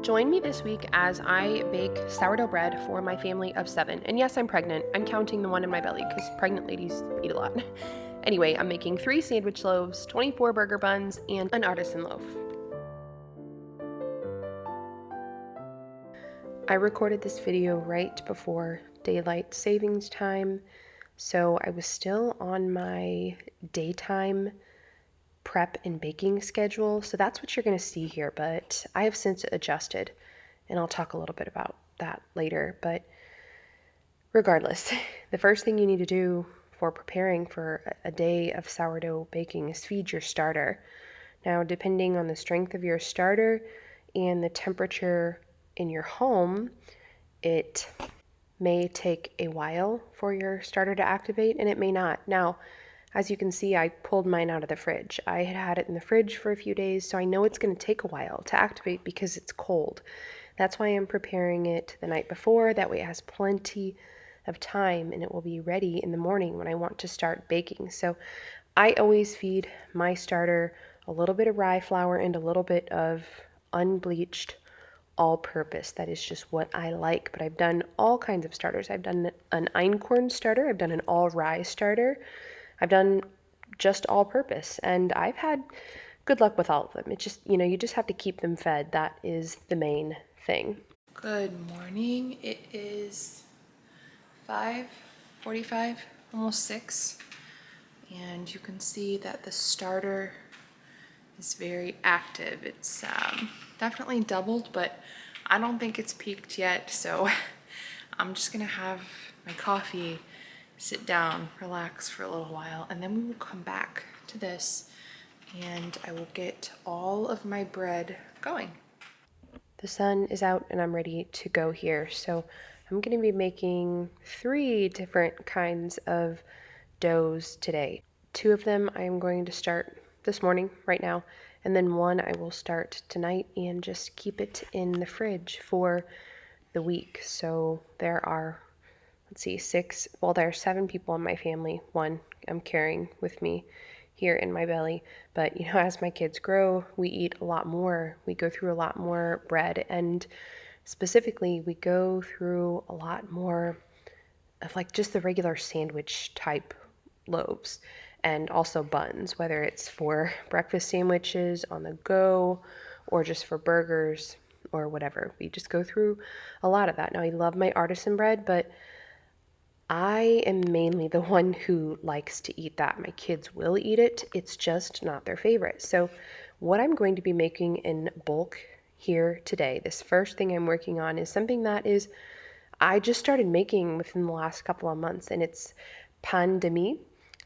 Join me this week as I bake sourdough bread for my family of 7. And yes, I'm pregnant. I'm counting the one in my belly because pregnant ladies eat a lot. Anyway, I'm making 3 sandwich loaves, 24 burger buns, and an artisan loaf. I recorded this video right before daylight savings time, so I was still on my daytime prep and baking schedule. So that's what you're going to see here, but I have since adjusted, and I'll talk a little bit about that later. But regardless, the first thing you need to do for preparing for a day of sourdough baking is feed your starter. Now, depending on the strength of your starter and the temperature in your home, it may take a while for your starter to activate, and it may not. Now, as you can see, I pulled mine out of the fridge. I had had it in the fridge for a few days, so I know it's going to take a while to activate because it's cold. That's why I'm preparing it the night before. That way it has plenty of time and it will be ready in the morning when I want to start baking. So I always feed my starter a little bit of rye flour and a little bit of unbleached all-purpose. That is just what I like, but I've done all kinds of starters. I've done an einkorn starter, I've done an all-rye starter, I've done just all-purpose, and I've had good luck with all of them. It's just, you just have to keep them fed. That is the main thing. Good morning. It is 5:45, almost 6, and you can see that the starter is very active. It's definitely doubled, but I don't think it's peaked yet, so I'm just gonna have my coffee, sit down, relax for a little while, and then we will come back to this and I will get all of my bread going. The sun is out and I'm ready to go here. So I'm going to be making 3 different kinds of doughs today. 2 of them I am going to start this morning, right now, and then 1 I will start tonight and just keep it in the fridge for the week. So there are, let's see, 6, well, there are 7 people in my family. 1 I'm carrying with me here in my belly. But, as my kids grow, we eat a lot more. We go through a lot more bread, and specifically, we go through a lot more of like just the regular sandwich type loaves and also buns, whether it's for breakfast sandwiches on the go or just for burgers or whatever. We just go through a lot of that. Now, I love my artisan bread, but I am mainly the one who likes to eat that. My kids will eat it. It's just not their favorite. So what I'm going to be making in bulk here today, this first thing I'm working on is something that I just started making within the last couple of months, and it's pain de mie.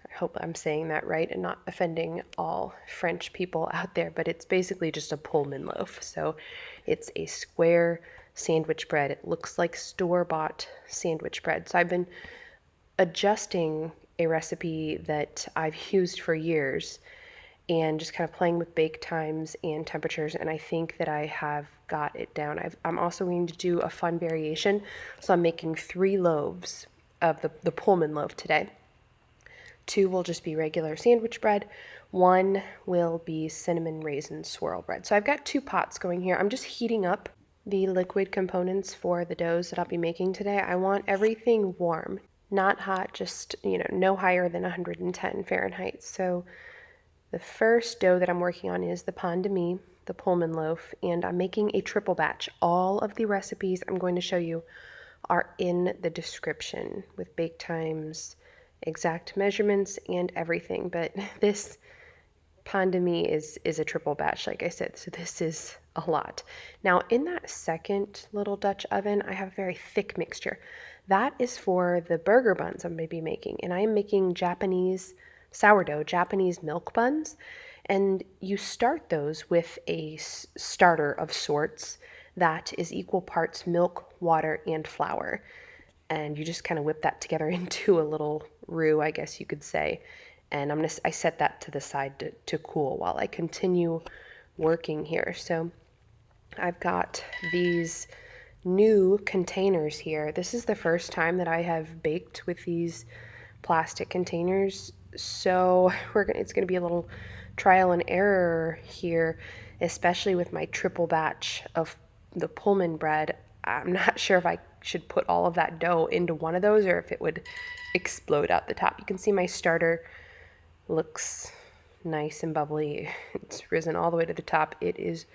I hope I'm saying that right and not offending all French people out there, but it's basically just a Pullman loaf. So it's a square sandwich bread. It looks like store-bought sandwich bread. So I've been adjusting a recipe that I've used for years and just kind of playing with bake times and temperatures, and I think that I have got it down. I'm also going to do a fun variation, so I'm making 3 loaves of the Pullman loaf today. 2 will just be regular sandwich bread. 1 will be cinnamon raisin swirl bread. So I've got 2 pots going here. I'm just heating up the liquid components for the doughs that I'll be making today. I want everything warm, not hot, just, no higher than 110 Fahrenheit. So the first dough that I'm working on is the pain de mie, the Pullman loaf, and I'm making a triple batch. All of the recipes I'm going to show you are in the description with bake times, exact measurements, and everything. But this pain de mie is a triple batch, like I said, so this is a lot. Now, in that second little Dutch oven, I have a very thick mixture. That is for the burger buns I'm going to be making, and I am making Japanese sourdough, Japanese milk buns, and you start those with a starter of sorts that is equal parts milk, water, and flour, and you just kind of whip that together into a little roux, I guess you could say. And I set that to the side to cool while I continue working here. So I've got these new containers here. This is the first time that I have baked with these plastic containers, so it's going to be a little trial and error here, especially with my triple batch of the Pullman bread, I'm not sure if I should put all of that dough into one of those or if it would explode out the top. You can see my starter looks nice and bubbly. It's risen all the way to the top. It is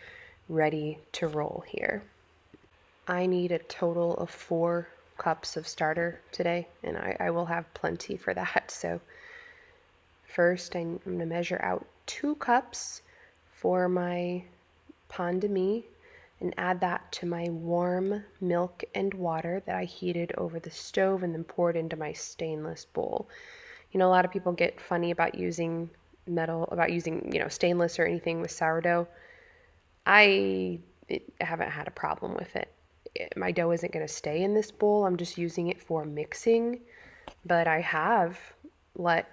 ready to roll here. I need a total of 4 cups of starter today, and I will have plenty for that. So first I'm going to measure out 2 cups for my pain de mie and add that to my warm milk and water that I heated over the stove and then poured into my stainless bowl. You know, a lot of people get funny about using stainless or anything with sourdough. I haven't had a problem with it. My dough isn't going to stay in this bowl. I'm just using it for mixing, but I have let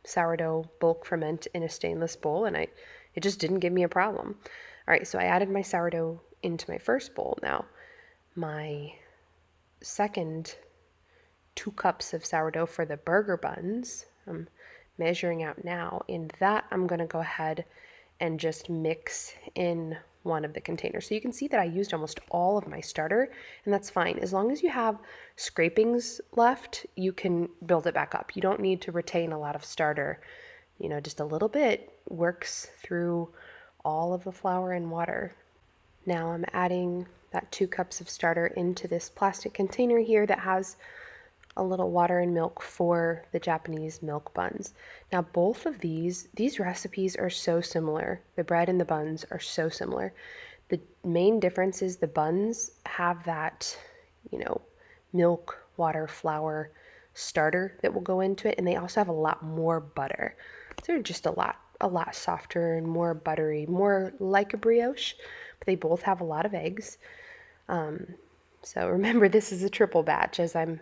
sourdough bulk ferment in a stainless bowl, and it just didn't give me a problem. All right, so I added my sourdough into my first bowl. Now, my second 2 cups of sourdough for the burger buns, I'm measuring out now. In that, I'm going to go ahead and just mix in one of the containers. So you can see that I used almost all of my starter, and that's fine. As long as you have scrapings left, you can build it back up. You don't need to retain a lot of starter. You know, just a little bit works through all of the flour and water. Now I'm adding that 2 cups of starter into this plastic container here that has a little water and milk for the Japanese milk buns. Now both of these recipes are so similar. The bread and the buns are so similar. The main difference is the buns have that, milk, water, flour starter that will go into it, and they also have a lot more butter. So they're just a lot softer and more buttery, more like a brioche, but they both have a lot of eggs. So remember, this is a triple batch as I'm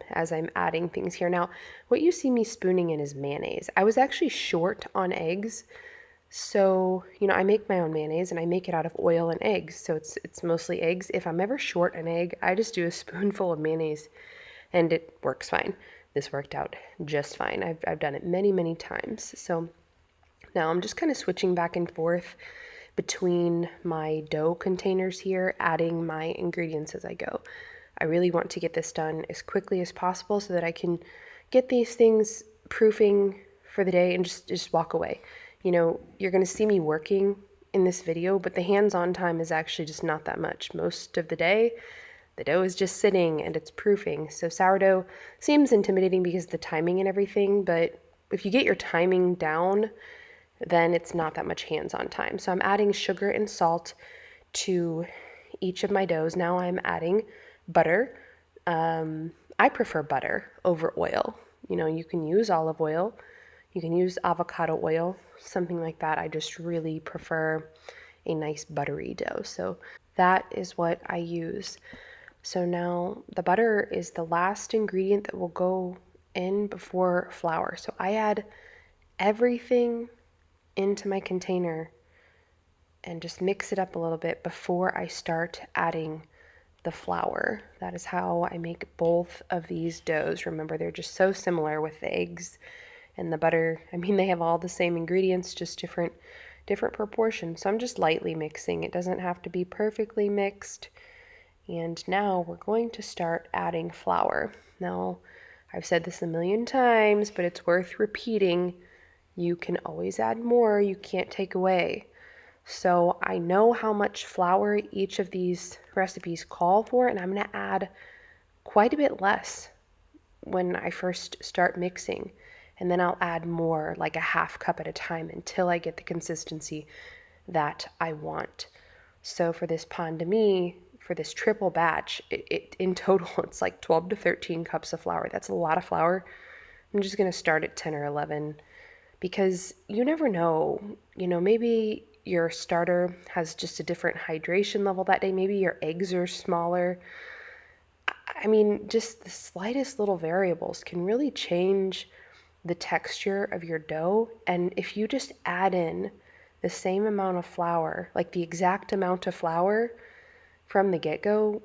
adding things here. Now, what you see me spooning in is mayonnaise. I was actually short on eggs, so I make my own mayonnaise and I make it out of oil and eggs. So it's mostly eggs. If I'm ever short an egg, I just do a spoonful of mayonnaise, and it works fine. This worked out just fine. I've done it many, many times. So now I'm just kind of switching back and forth between my dough containers here, adding my ingredients as I go. I really want to get this done as quickly as possible so that I can get these things proofing for the day and just walk away. You're going to see me working in this video, but the hands-on time is actually just not that much. Most of the day, the dough is just sitting and it's proofing. So sourdough seems intimidating because of the timing and everything, but if you get your timing down, then it's not that much hands-on time. So I'm adding sugar and salt to each of my doughs. Now I'm adding butter. I prefer butter over oil. You can use olive oil, you can use avocado oil, something like that. I just really prefer a nice buttery dough. So that is what I use. So now the butter is the last ingredient that will go in before flour. So I add everything into my container and just mix it up a little bit before I start adding the flour. That is how I make both of these doughs. Remember, they're just so similar with the eggs and the butter. I mean, they have all the same ingredients, just different proportions. So I'm just lightly mixing. It doesn't have to be perfectly mixed. And now we're going to start adding flour. Now, I've said this a million times, but it's worth repeating. You can always add more. You can't take away. So I know how much flour each of these recipes call for, and I'm going to add quite a bit less when I first start mixing. And then I'll add more, like a half cup at a time, until I get the consistency that I want. So for this pain de mie, for this triple batch, it in total, it's like 12 to 13 cups of flour. That's a lot of flour. I'm just going to start at 10 or 11 because you never know. Maybe your starter has just a different hydration level that day. Maybe your eggs are smaller. I mean, just the slightest little variables can really change the texture of your dough. And if you just add in the same amount of flour, like the exact amount of flour from the get-go,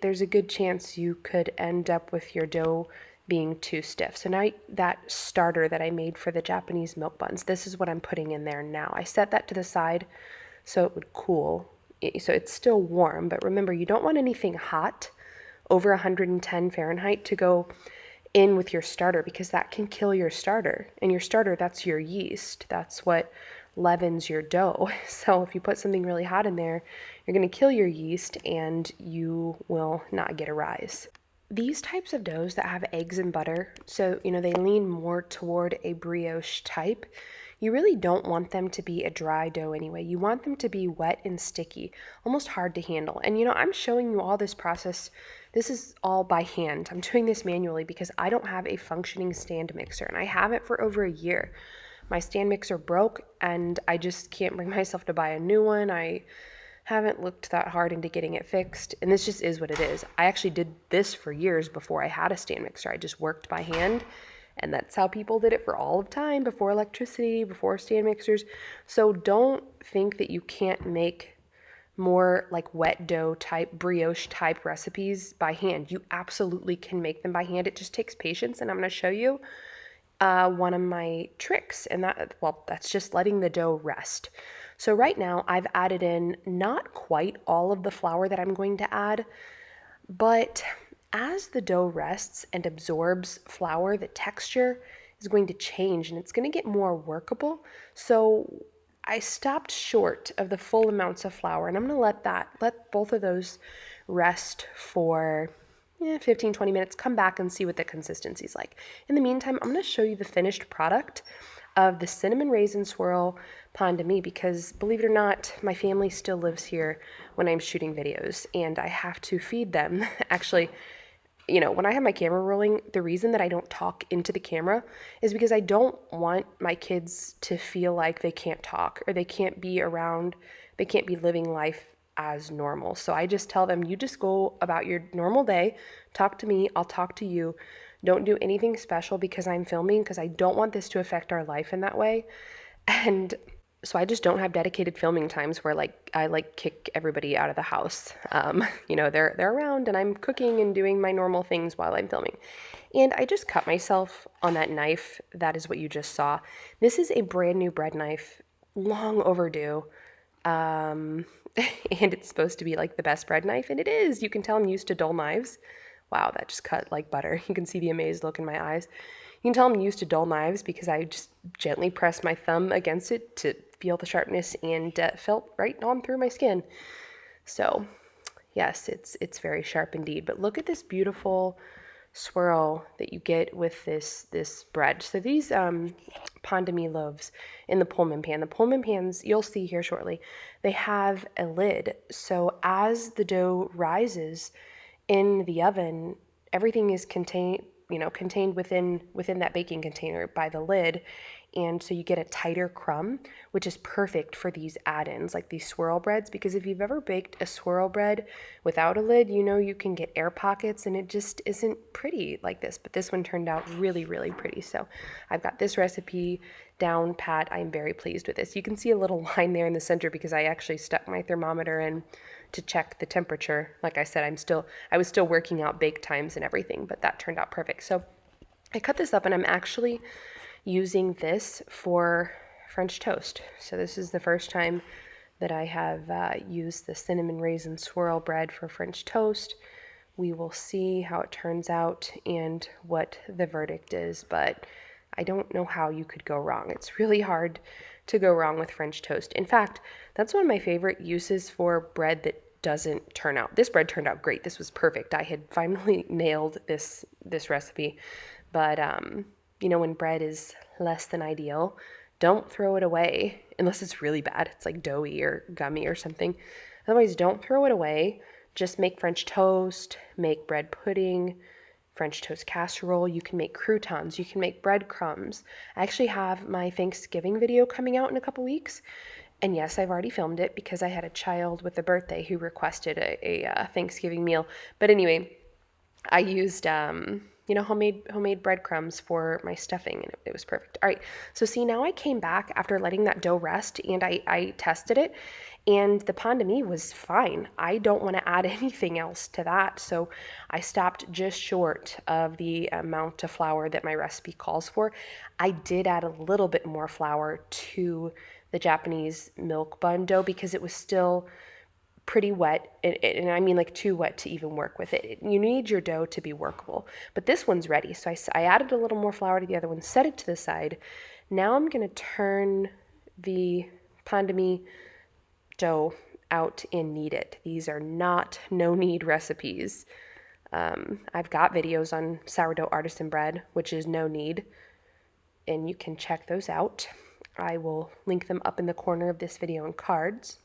there's a good chance you could end up with your dough being too stiff. So now that starter that I made for the Japanese milk buns, this is what I'm putting in there now. I set that to the side so it would cool so it's still warm, but remember, you don't want anything hot over 110 Fahrenheit to go in with your starter, because that can kill your starter. And your starter, that's your yeast. That's what leavens your dough. So if you put something really hot in there, you're going to kill your yeast and you will not get a rise. These types of doughs that have eggs and butter, so they lean more toward a brioche type. You really don't want them to be a dry dough anyway. You want them to be wet and sticky, almost hard to handle. And I'm showing you all this process. This is all by hand. I'm doing this manually because I don't have a functioning stand mixer, and I haven't for over a year. My stand mixer broke and I just can't bring myself to buy a new one. I haven't looked that hard into getting it fixed, and this just is what it is. I actually did this for years before I had a stand mixer. I just worked by hand, and that's how people did it for all of time, before electricity, before stand mixers. So don't think that you can't make more like wet dough type, brioche type recipes by hand. You absolutely can make them by hand. It just takes patience, and I'm going to show you one of my tricks, and that's just letting the dough rest. So right now I've added in not quite all of the flour that I'm going to add, but as the dough rests and absorbs flour, the texture is going to change and it's going to get more workable. So I stopped short of the full amounts of flour, and I'm going to let both of those rest for 15-20 minutes, come back and see what the consistency is like. In the meantime, I'm going to show you the finished product of the cinnamon raisin swirl Pain De Mie, because believe it or not, my family still lives here when I'm shooting videos and I have to feed them. Actually, when I have my camera rolling, the reason that I don't talk into the camera is because I don't want my kids to feel like they can't talk or they can't be living life as normal. So I just tell them, you just go about your normal day, talk to me, I'll talk to you. Don't do anything special because I'm filming, because I don't want this to affect our life in that way. And so I just don't have dedicated filming times where I kick everybody out of the house. They're around and I'm cooking and doing my normal things while I'm filming. And I just cut myself on that knife. That is what you just saw. This is a brand new bread knife, long overdue. And it's supposed to be like the best bread knife, and it is. You can tell I'm used to dull knives. Wow, that just cut like butter. You can see the amazed look in my eyes. You can tell I'm used to dull knives because I just gently pressed my thumb against it to feel the sharpness, and felt right on through my skin. So yes, it's very sharp indeed. But look at this beautiful swirl that you get with this bread. So these Pain De Mie loaves in the Pullman pan. The Pullman pans, you'll see here shortly, they have a lid. So as the dough rises in the oven, everything is contained within that baking container by the lid. And so you get a tighter crumb, which is perfect for these add-ins, like these swirl breads, because if you've ever baked a swirl bread without a lid, you can get air pockets and it just isn't pretty like this. But this one turned out really, really pretty. So I've got this recipe down pat. I'm very pleased with this. You can see a little line there in the center because I actually stuck my thermometer in to check the temperature. Like I said, I was still working out bake times and everything, but that turned out perfect. So I cut this up, and I'm actually using this for French toast. So this is the first time that I have used the cinnamon raisin swirl bread for French toast. We will see how it turns out and what the verdict is, but I don't know how you could go wrong. It's really hard to go wrong with French toast. In fact, that's one of my favorite uses for bread that doesn't turn out. This bread turned out great. This was perfect. I had finally nailed this recipe. But when bread is less than ideal, don't throw it away unless it's really bad. It's like doughy or gummy or something. Otherwise, don't throw it away. Just make French toast, make bread pudding, French toast casserole. You can make croutons. You can make breadcrumbs. I actually have my Thanksgiving video coming out in a couple weeks. And yes, I've already filmed it because I had a child with a birthday who requested a Thanksgiving meal. But anyway, I used homemade breadcrumbs for my stuffing, and it was perfect. All right, so see, now I came back after letting that dough rest, and I tested it, and the Pain De Mie was fine. I don't want to add anything else to that, so I stopped just short of the amount of flour that my recipe calls for. I did add a little bit more flour to the Japanese milk bun dough because it was still pretty wet, and I mean like too wet to even work with it. You need your dough to be workable. But this one's ready, so I added a little more flour to the other one, set it to the side. Now I'm going to turn the pain de mie dough out and knead it. These are not no knead recipes. I've got videos on sourdough artisan bread, which is no knead, and you can check those out. I will link them up in the corner of this video in cards.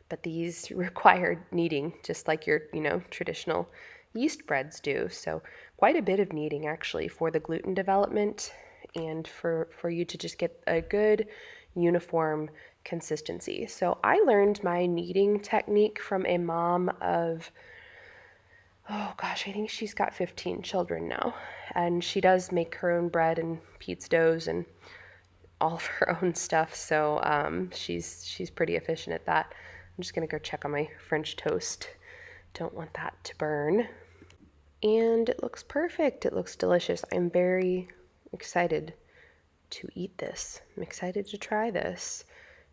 But these require kneading, just like your, traditional yeast breads do. So quite a bit of kneading actually for the gluten development and for you to just get a good uniform consistency. So I learned my kneading technique from a mom of, oh gosh, I think she's got 15 children now. And she does make her own bread and pizza doughs and all of her own stuff. So she's pretty efficient at that. I'm just gonna go check on my French toast. Don't want that to burn. And it looks perfect. It looks delicious. I'm very excited to eat this. I'm excited to try this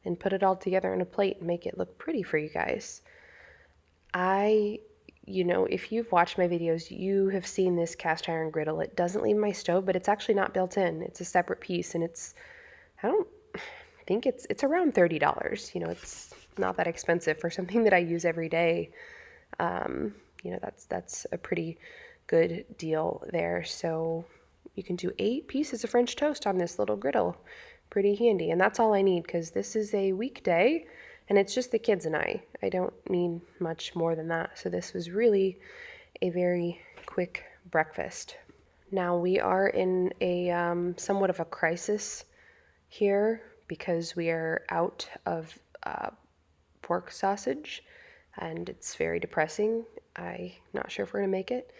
and put it all together on a plate and make it look pretty for you guys. If you've watched my videos, you have seen this cast iron griddle. It doesn't leave my stove, but it's actually not built in. It's a separate piece, and I don't think it's around $30. It's not that expensive for something that I use every day. That's a pretty good deal there. So you can do 8 pieces of French toast on this little griddle. Pretty handy. And that's all I need because this is a weekday and it's just the kids and I. I don't need much more than that. So this was really a very quick breakfast. Now we are in a somewhat of a crisis here because we are out of pork sausage and it's very depressing. I'm not sure if we're gonna make it.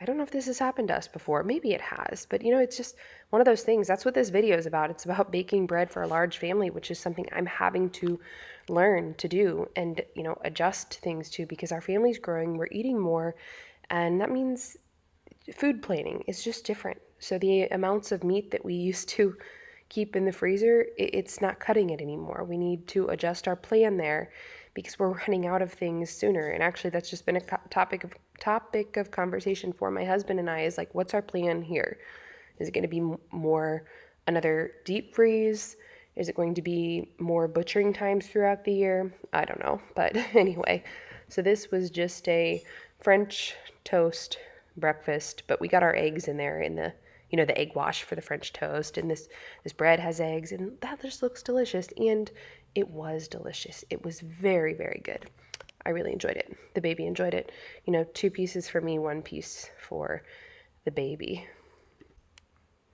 I don't know if this has happened to us before. Maybe it has, but it's just one of those things. That's what this video is about. It's about baking bread for a large family, which is something I'm having to learn to do and, adjust things to because our family's growing, we're eating more, and that means food planning is just different. So the amounts of meat that we used to keep in the freezer, it's not cutting it anymore. We need to adjust our plan there because we're running out of things sooner. And actually, that's just been a topic of conversation for my husband and I is like, what's our plan here? Is it going to be more another deep freeze? Is it going to be more butchering times throughout the year? I don't know. But anyway, so this was just a French toast breakfast, but we got our eggs in there in the the egg wash for the French toast, and this bread has eggs, and that just looks delicious. And it was delicious. It was very, very good. I really enjoyed it. The baby enjoyed it. 2 pieces for me, 1 piece for the baby.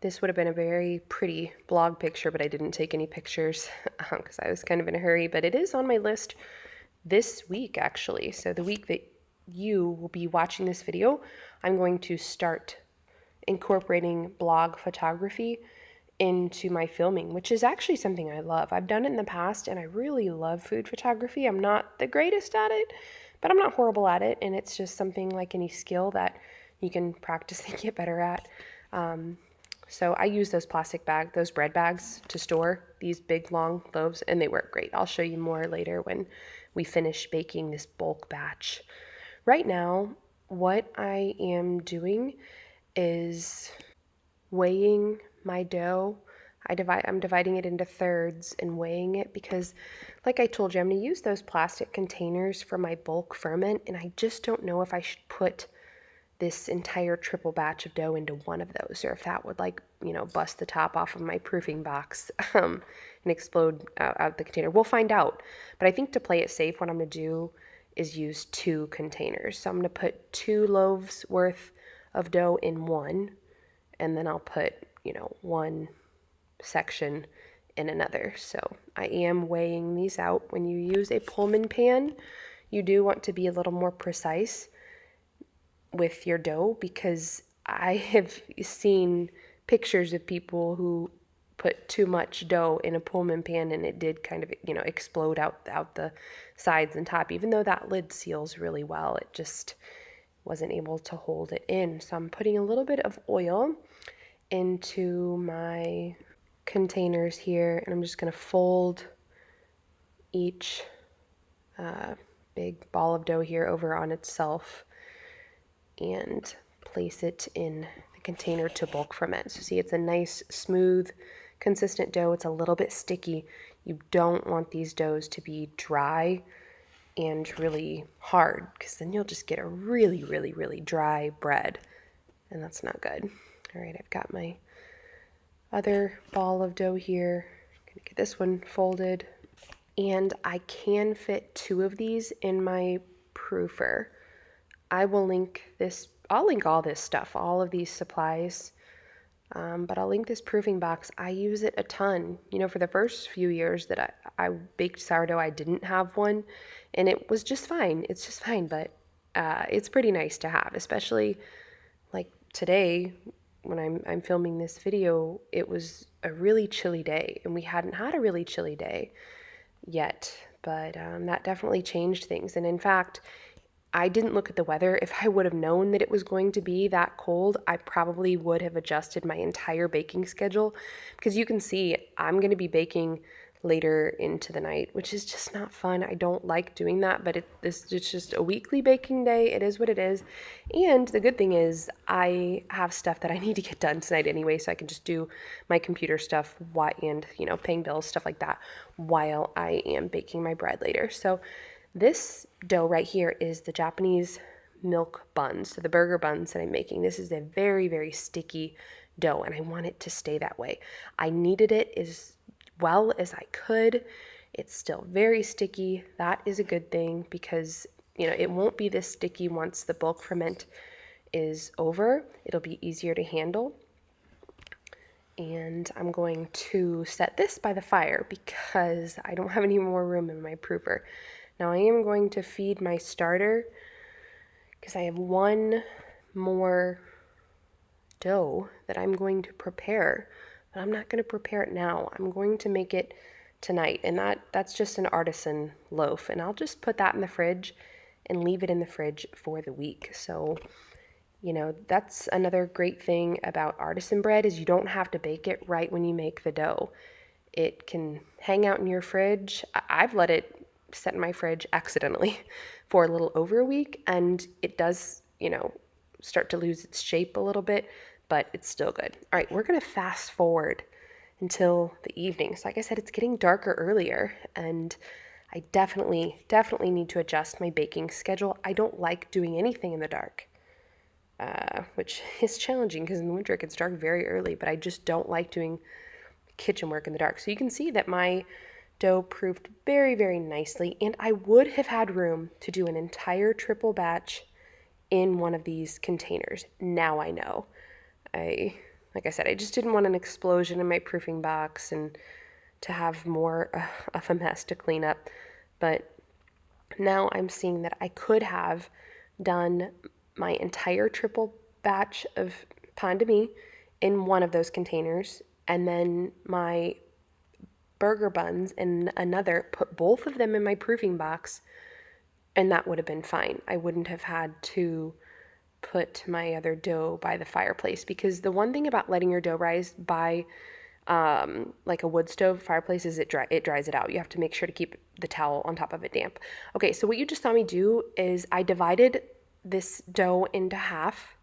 This would have been a very pretty blog picture, but I didn't take any pictures because I was kind of in a hurry. But it is on my list this week, actually. So the week that you will be watching this video, I'm going to start incorporating blog photography into my filming, which is actually something I love. I've done it in the past and I really love food photography. I'm not the greatest at it, but I'm not horrible at it. And it's just something like any skill that you can practice and get better at. So I use those those bread bags to store these big long loaves, and they work great. I'll show you more later when we finish baking this bulk batch. Right now, what I am doing is weighing my dough. I'm dividing it into thirds and weighing it because, like I told you, I'm going to use those plastic containers for my bulk ferment, and I just don't know if I should put this entire triple batch of dough into one of those, or if that would bust the top off of my proofing box and explode out the container. We'll find out. But I think to play it safe, what I'm going to do is use 2 containers. So I'm going to put 2 loaves worth of dough in one, and then I'll put, 1 section in another. So I am weighing these out. When you use a Pullman pan, you do want to be a little more precise with your dough because I have seen pictures of people who put too much dough in a Pullman pan and it did kind of, explode out the sides and top. Even though that lid seals really well, it just wasn't able to hold it in. So I'm putting a little bit of oil into my containers here, and I'm just going to fold each big ball of dough here over on itself and place it in the container to bulk ferment. So see, it's a nice, smooth, consistent dough. It's a little bit sticky. You don't want these doughs to be dry and really hard, because then you'll just get a really, really, really dry bread, and that's not good. All right, I've got my other ball of dough here. I'm gonna get this one folded, and I can fit 2 of these in my proofer. I will link this, I'll link all this stuff, all of these supplies, but I'll link this proofing box. I use it a ton. You know, for the first few years that I baked sourdough, I didn't have one, and it was just fine. It's just fine, but it's pretty nice to have, especially like today when I'm filming this video. It was a really chilly day, and we hadn't had a really chilly day yet, but that definitely changed things. And in fact, I didn't look at the weather. If I would have known that it was going to be that cold, I probably would have adjusted my entire baking schedule, because you can see I'm going to be baking later into the night, which is just not fun. I don't like doing that, but it's just a weekly baking day. It is what it is. And the good thing is I have stuff that I need to get done tonight anyway, so I can just do my computer stuff and, paying bills, stuff like that, while I am baking my bread later. So this dough right here is the Japanese milk buns, so the burger buns that I'm making. This is a very, very sticky dough, and I want it to stay that way. I kneaded it as well as I could. It's still very sticky. That is a good thing, because it won't be this sticky once the bulk ferment is over. It'll be easier to handle. And I'm going to set this by the fire because I don't have any more room in my proofer. Now I am going to feed my starter because I have one more dough that I'm going to prepare, but I'm not going to prepare it now. I'm going to make it tonight, and that's just an Artisan loaf, and I'll just put that in the fridge and leave it in the fridge for the week. So, that's another great thing about Artisan bread is you don't have to bake it right when you make the dough. It can hang out in your fridge. I've let it set in my fridge accidentally for a little over a week, and it does, start to lose its shape a little bit, but it's still good. All right, we're gonna fast forward until the evening. So like I said, it's getting darker earlier, and I definitely need to adjust my baking schedule. I don't like doing anything in the dark, which is challenging because in the winter it gets dark very early, but I just don't like doing kitchen work in the dark. So you can see that my dough proofed very, very nicely, and I would have had room to do an entire triple batch in one of these containers. Now I know. Like I said, I just didn't want an explosion in my proofing box and to have more of a mess to clean up. But now I'm seeing that I could have done my entire triple batch of pain de mie in one of those containers, and then my burger buns in another, put both of them in my proofing box, and that would have been fine. I wouldn't have had to put my other dough by the fireplace, because the one thing about letting your dough rise by like a wood stove fireplace is it dries it out. You have to make sure to keep the towel on top of it damp. Okay, so what you just saw me do is I divided this dough into half,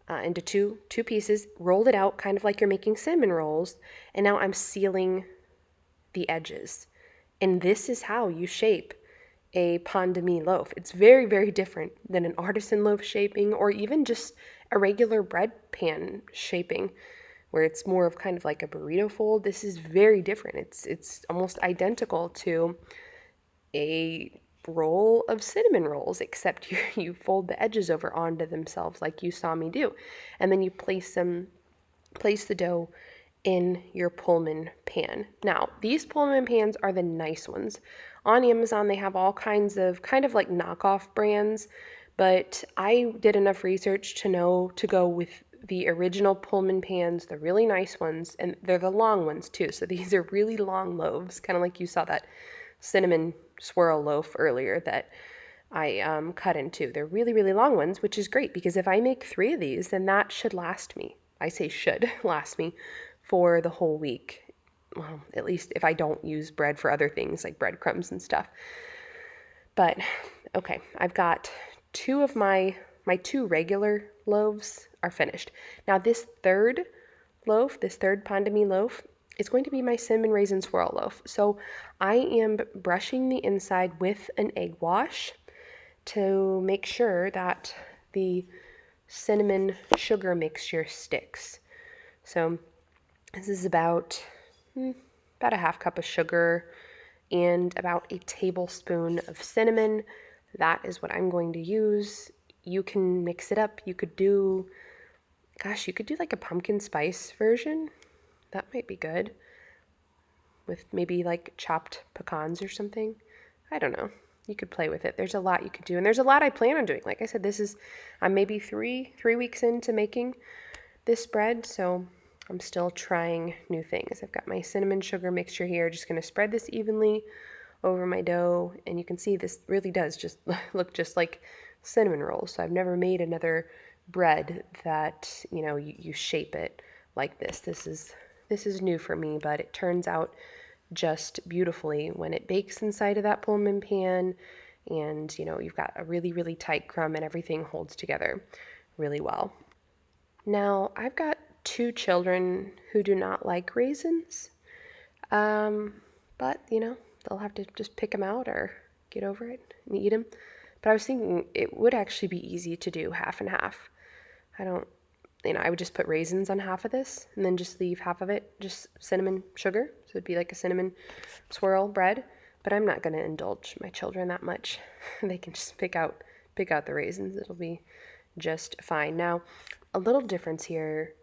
into two pieces, rolled it out kind of like you're making cinnamon rolls, and now I'm sealing the edges. And this is how you shape a pain de mie loaf. It's very, very different than an artisan loaf shaping, or even just a regular bread pan shaping, where it's more of kind of like a burrito fold. This is very different. It's almost identical to a roll of cinnamon rolls, except you fold the edges over onto themselves like you saw me do. And then you place the dough in your Pullman pan. Now, these Pullman pans are the nice ones. On Amazon, they have all kinds of kind of like knockoff brands, but I did enough research to know to go with the original Pullman pans, the really nice ones, and they're the long ones too. So these are really long loaves, kind of like you saw that cinnamon swirl loaf earlier that I cut into. They're really, really long ones, which is great because if I make 3 of these, then that should last me. I say should last me for the whole week. Well, at least if I don't use bread for other things like breadcrumbs and stuff. But okay, I've got two of my two regular loaves are finished. Now this third loaf, this third Pain De Mie loaf, is going to be my cinnamon raisin swirl loaf. So I am brushing the inside with an egg wash to make sure that the cinnamon sugar mixture sticks. So this is about a half cup of sugar and about a tablespoon of cinnamon. That is what I'm going to use. You can mix it up. You could do, gosh, you could do like a pumpkin spice version. That might be good with maybe like chopped pecans or something. I don't know. You could play with it. There's a lot you could do, and there's a lot I plan on doing. Like I said, I'm maybe three weeks into making this bread, so I'm still trying new things. I've got my cinnamon sugar mixture here. Just going to spread this evenly over my dough, and you can see this really does just look just like cinnamon rolls. So I've never made another bread that, you shape it like this. This is new for me, but it turns out just beautifully when it bakes inside of that Pullman pan, and you've got a really, really tight crumb and everything holds together really well. Now, I've got two children who do not like raisins, but they'll have to just pick them out or get over it and eat them. But I was thinking it would actually be easy to do half and half. I don't, I would just put raisins on half of this and then just leave half of it just cinnamon sugar. So it'd be like a cinnamon swirl bread. But I'm not going to indulge my children that much. They can just pick out the raisins. It'll be just fine. Now, a little difference here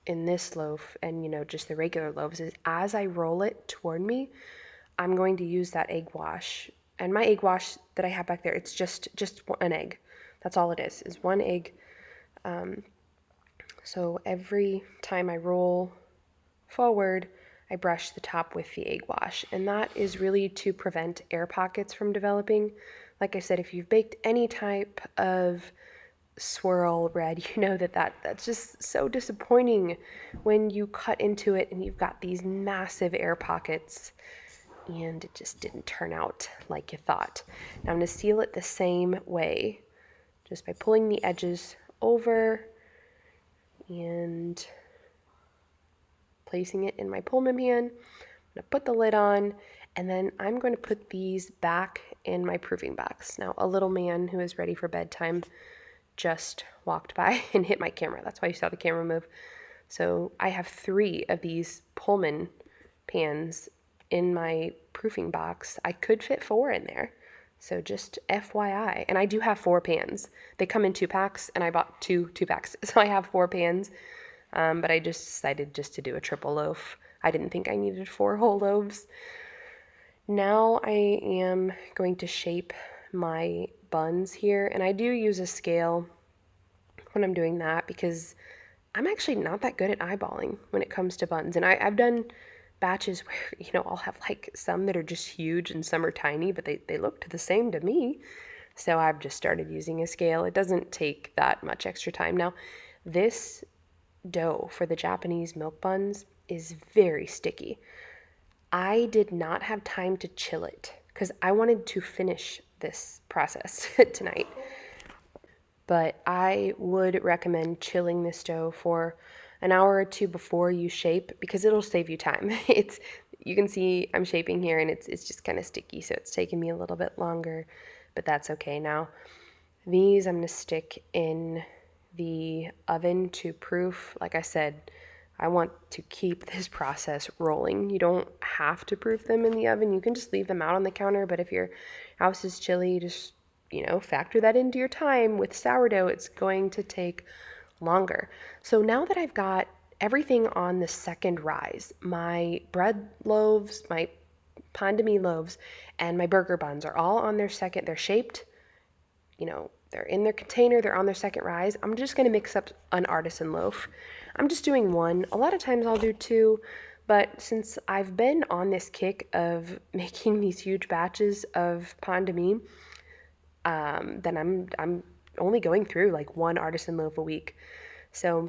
in this loaf and just the regular loaves is as I roll it toward me, I'm going to use that egg wash. And my egg wash that I have back there, it's just an egg. That's all it is one egg. So every time I roll forward, I brush the top with the egg wash. And that is really to prevent air pockets from developing. Like I said, if you've baked any type of swirl bread, you know that's just so disappointing when you cut into it and you've got these massive air pockets and it just didn't turn out like you thought. Now I'm going to seal it the same way, just by pulling the edges over and placing it in my Pullman pan. I'm going to put the lid on, and then I'm going to put these back in my proofing box. Now, a little man who is ready for bedtime just walked by and hit my camera. That's why you saw the camera move. So I have 3 of these Pullman pans in my proofing box. I could fit 4 in there. So just FYI. And I do have 4 pans. They come in 2 packs, and I bought 2 packs. So I have 4 pans. But I just decided just to do a triple loaf. I didn't think I needed 4 whole loaves. Now I am going to shape my buns here, and I do use a scale when I'm doing that because I'm actually not that good at eyeballing when it comes to buns. And I've done batches where, I'll have like some that are just huge and some are tiny, but they look the same to me. So I've just started using a scale. It doesn't take that much extra time. Now, this dough for the Japanese milk buns is very sticky. I did not have time to chill it because I wanted to finish this process tonight. But I would recommend chilling this dough for an hour or 2 before you shape because it'll save you time. You can see I'm shaping here and it's just kind of sticky, so it's taking me a little bit longer, but that's okay. Now, these I'm going to stick in the oven to proof. Like I said, I want to keep this process rolling. You don't have to proof them in the oven. You can just leave them out on the counter, but if your house is chilly, just factor that into your time. With sourdough, it's going to take longer. So now that I've got everything on the second rise, my bread loaves, my Pain De Mie loaves, and my burger buns are all on their second, they're shaped, they're in their container, they're on their second rise. I'm just going to mix up an Artisan loaf. I'm just doing 1. A lot of times I'll do 2, but since I've been on this kick of making these huge batches of Pain De Mie, then I'm only going through like 1 Artisan loaf a week. So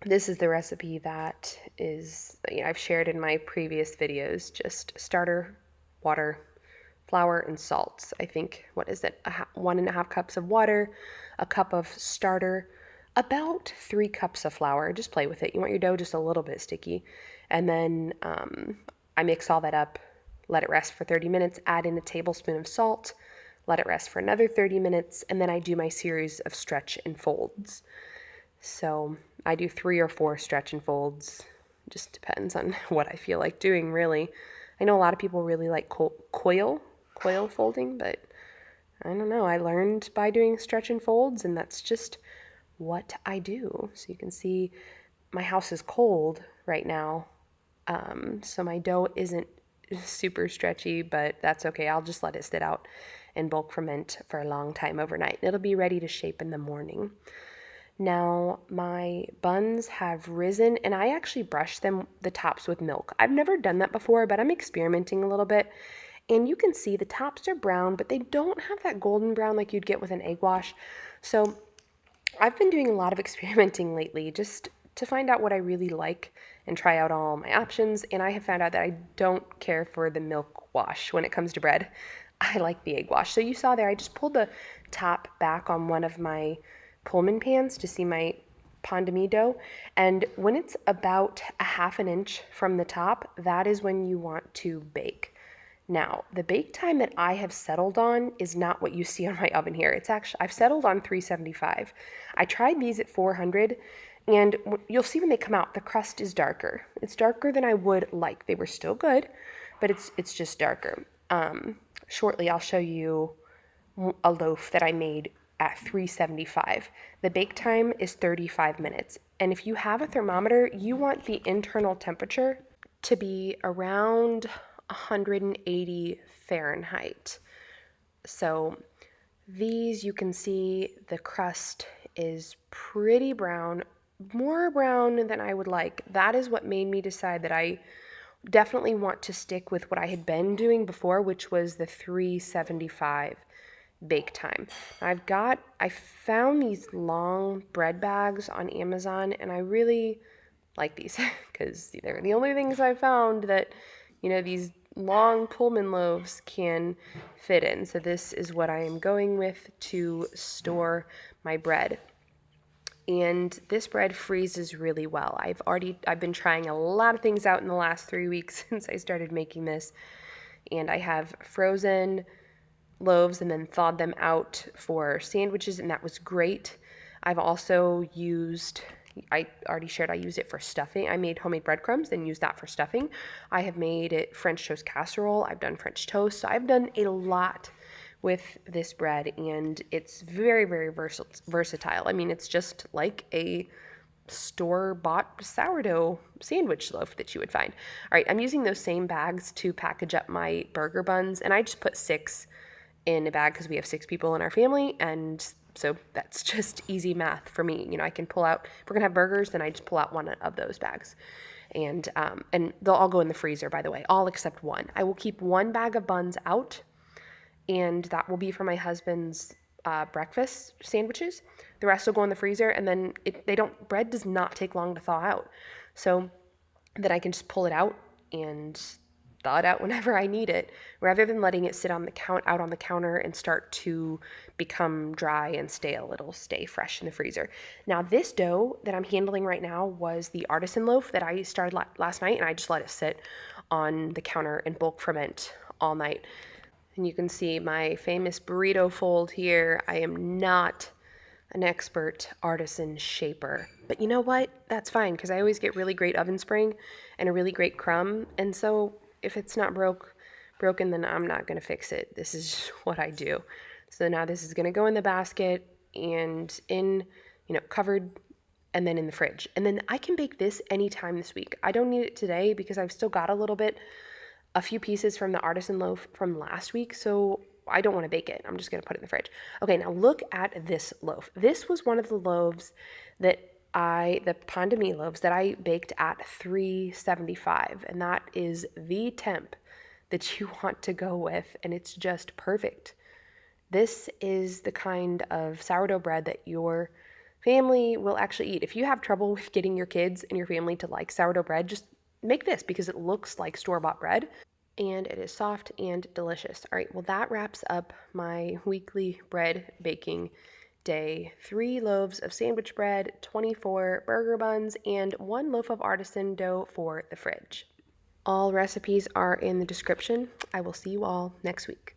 this is the recipe that is, I've shared in my previous videos. Just starter, water, flour and salt. I think, what is it, 1.5 cups of water, a cup of starter, about 3 cups of flour. Just play with it. You want your dough just a little bit sticky. And then I mix all that up, let it rest for 30 minutes, add in a tablespoon of salt, let it rest for another 30 minutes, and then I do my series of stretch and folds. So I do 3 or 4 stretch and folds. Just depends on what I feel like doing, really. I know a lot of people really like coil folding, but I don't know. I learned by doing stretch and folds, and that's just what I do. So you can see my house is cold right now, so my dough isn't super stretchy, but that's okay. I'll just let it sit out and bulk ferment for a long time overnight. It'll be ready to shape in the morning. Now my buns have risen, and I actually brush them, the tops, with milk. I've never done that before, but I'm experimenting a little bit. And you can see the tops are brown, but they don't have that golden brown like you'd get with an egg wash. So I've been doing a lot of experimenting lately just to find out what I really like and try out all my options. And I have found out that I don't care for the milk wash when it comes to bread. I like the egg wash. So you saw there, I just pulled the top back on one of my Pullman pans to see my Pain De Mie dough. And when it's about a 1/2 inch from the top, that is when you want to bake. Now, the bake time that I have settled on is not what you see on my oven here. It's actually, I've settled on 375. I tried these at 400, and you'll see when they come out, the crust is darker. It's darker than I would like. They were still good, but it's just darker. Shortly, I'll show you a loaf that I made at 375. The bake time is 35 minutes. And if you have a thermometer, you want the internal temperature to be around 180 Fahrenheit. So these, you can see the crust is pretty brown, more brown than I would like. That is what made me decide that I definitely want to stick with what I had been doing before, which was the 375 bake time. I found these long bread bags on Amazon, and I really like these because they're the only things I found that, these long Pullman loaves can fit in. So this is what I am going with to store my bread. And this bread freezes really well. I've been trying a lot of things out in the last 3 weeks since I started making this. And I have frozen loaves and then thawed them out for sandwiches, and that was great. I've also used, I already shared, I use it for stuffing. I made homemade breadcrumbs and used that for stuffing. I have made it French toast casserole. I've done French toast. So I've done a lot with this bread, and it's very, very versatile. I mean, it's just like a store-bought sourdough sandwich loaf that you would find. All right, I'm using those same bags to package up my burger buns, and I just put 6 in a bag because we have 6 people in our family, and so that's just easy math for me. I can pull out, if we're gonna have burgers, then I just pull out one of those bags, and they'll all go in the freezer, by the way, all except one. I will keep 1 bag of buns out, and that will be for my husband's breakfast sandwiches. The rest will go in the freezer, and then bread does not take long to thaw out, so that I can just pull it out and thaw it out whenever I need it, rather than letting it sit out on the counter and start to become dry and stale. It'll stay fresh in the freezer. Now, this dough that I'm handling right now was the Artisan loaf that I started last night, and I just let it sit on the counter and bulk ferment all night. And you can see my famous burrito fold here. I am not an expert artisan shaper, but you know what? That's fine, because I always get really great oven spring and a really great crumb, and so if it's not broken, then I'm not going to fix it. This is just what I do. So now this is going to go in the basket and covered, and then in the fridge. And then I can bake this anytime this week. I don't need it today because I've still got a few pieces from the Artisan loaf from last week, so I don't want to bake it. I'm just going to put it in the fridge. Okay, now look at this loaf. This was one of the loaves the Pain De Mie loaves that I baked at 375, and that is the temp that you want to go with, and it's just perfect. This is the kind of sourdough bread that your family will actually eat. If you have trouble with getting your kids and your family to like sourdough bread, just make this because it looks like store-bought bread. and it is soft and delicious. All right, well, that wraps up my weekly bread baking day. 3 loaves of sandwich bread, 24 burger buns, and 1 loaf of artisan dough for the fridge. All recipes are in the description. I will see you all next week.